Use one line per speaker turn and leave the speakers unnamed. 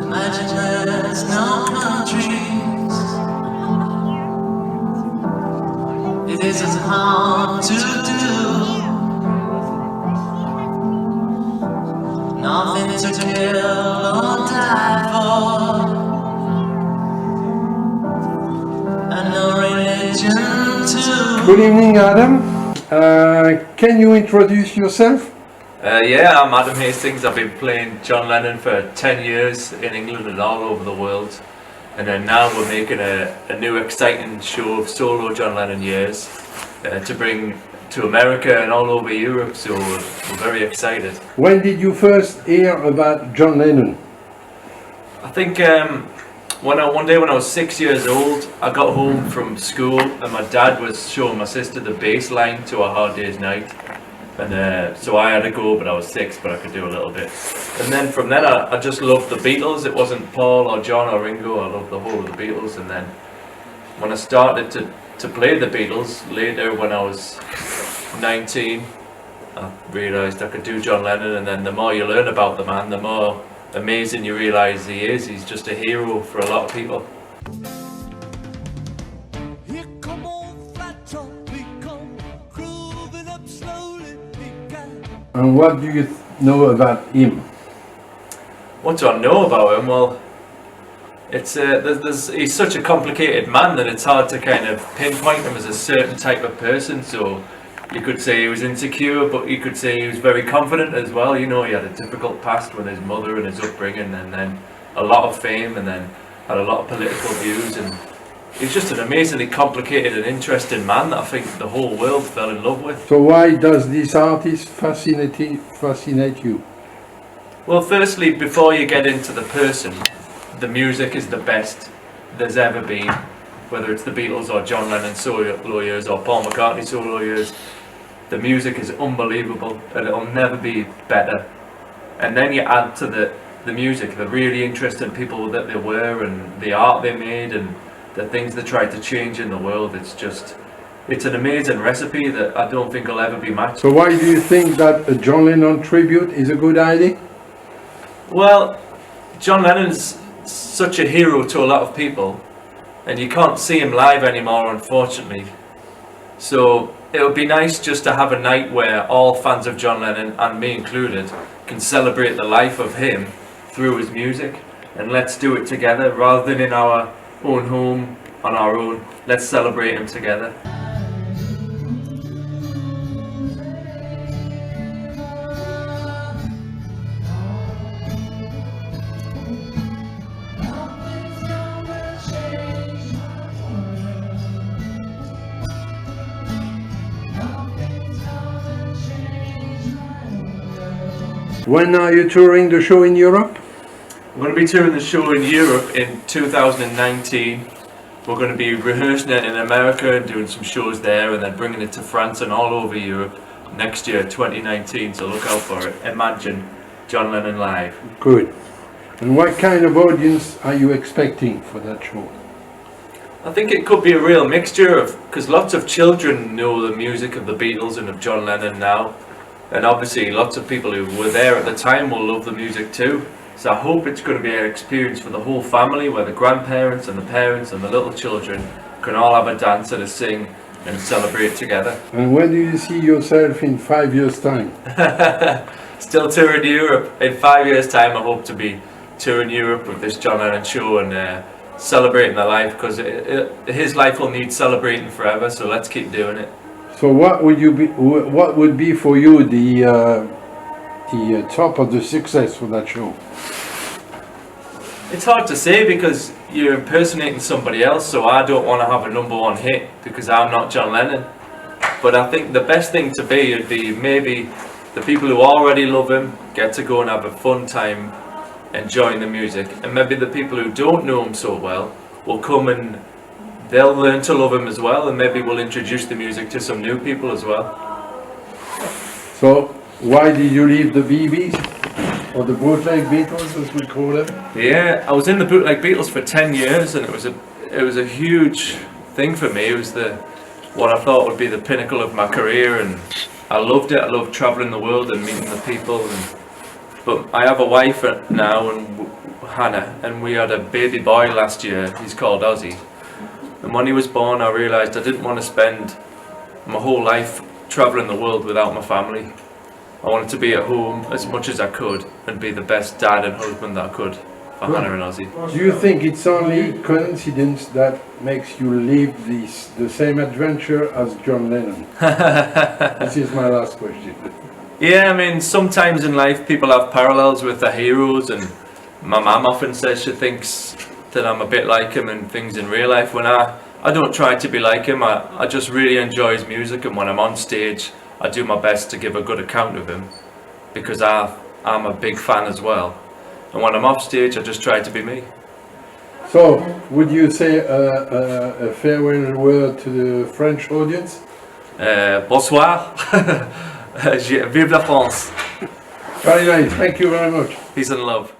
Imagine there's no countries. It isn't hard to do. Nothing to kill or die for, and no religion too.
Good evening, Adam. Can you introduce yourself?
Yeah, I'm Adam Hastings. I've been playing John Lennon for 10 years in England and all over the world. And then now we're making a new exciting show of solo John Lennon years to bring to America and all over Europe, so we're very excited.
When did you first hear about John Lennon?
I think one day when I was 6 years old, I got home from school and my dad was showing my sister the bass line to A Hard Day's Night. And so I had to go, but I was 6, but I could do a little bit. And then from then I just loved the Beatles. It wasn't Paul or John or Ringo, I loved the whole of the Beatles. And then when I started to play the Beatles later when I was 19, I realised I could do John Lennon. And then the more you learn about the man, the more amazing you realise he is. He's just a hero for a lot of people.
And what do you know about him?
What do I know about him? Well, it's he's such a complicated man that it's hard to kind of pinpoint him as a certain type of person. So you could say he was insecure, but you could say he was very confident as well. You know, he had a difficult past with his mother and his upbringing, and then a lot of fame, and then had a lot of political views, and he's just an amazingly complicated and interesting man that I think the whole world fell in love with.
So why does this artist fascinate you?
Well, firstly, before you get into the person, the music is the best there's ever been. Whether it's the Beatles or John Lennon solo years or Paul McCartney solo years, the music is unbelievable and it'll never be better. And then you add to the music, the really interesting people that they were and the art they made and the things they tried to change in the world. It's an amazing recipe that I don't think will ever be matched.
So why do you think that a John Lennon tribute is a good idea?
Well, John Lennon's such a hero to a lot of people, and you can't see him live anymore, unfortunately. So it would be nice just to have a night where all fans of John Lennon, and me included, can celebrate the life of him through his music. And let's do it together rather than in our own home on our own. Let's celebrate him together.
When are you touring the show in Europe?
We're going to be touring the show in Europe in 2019. We're going to be rehearsing it in America and doing some shows there, and then bringing it to France and all over Europe next year, 2019. So look out for it. Imagine John Lennon live.
Good. And what kind of audience are you expecting for that show?
I think it could be a real mixture of, because lots of children know the music of the Beatles and of John Lennon now, and obviously lots of people who were there at the time will love the music too. So I hope it's going to be an experience for the whole family, where the grandparents and the parents and the little children can all have a dance and a sing and celebrate together.
And where do you see yourself in 5 years' time?
Still touring Europe. In 5 years' time I hope to be touring Europe with this John Lennon show and celebrating the life, because his life will need celebrating forever, so let's keep doing it.
So what would be for you the top of the success for that show?
It's hard to say because you're impersonating somebody else, so I don't want to have a #1 hit because I'm not John Lennon. But I think the best thing to be would be maybe the people who already love him get to go and have a fun time enjoying the music, and maybe the people who don't know him so well will come and they'll learn to love him as well, and maybe we'll introduce the music to some new people as well.
So why did you leave the BBs? Or the bootleg Beatles, as we call them?
Yeah, I was in the bootleg Beatles for 10 years, and it was a huge thing for me. It was what I thought would be the pinnacle of my career, and I loved it. I loved traveling the world and meeting the people. But I have a wife now, and Hannah, and we had a baby boy last year. He's called Ozzy. And when he was born, I realised I didn't want to spend my whole life travelling the world without my family. I wanted to be at home as much as I could and be the best dad and husband that I could for Hannah and Ozzy.
Do you think it's only coincidence that makes you live the same adventure as John Lennon? This is my last question.
Yeah, I mean, sometimes in life people have parallels with their heroes, and my mum often says she thinks that I'm a bit like him and things in real life. When I don't try to be like him, I just really enjoy his music, and when I'm on stage I do my best to give a good account of him because I'm a big fan as well. And when I'm off stage I just try to be me.
So, would you say a farewell word to the French audience?
Bonsoir. Vive la France.
Very nice, thank you very much.
Peace and love.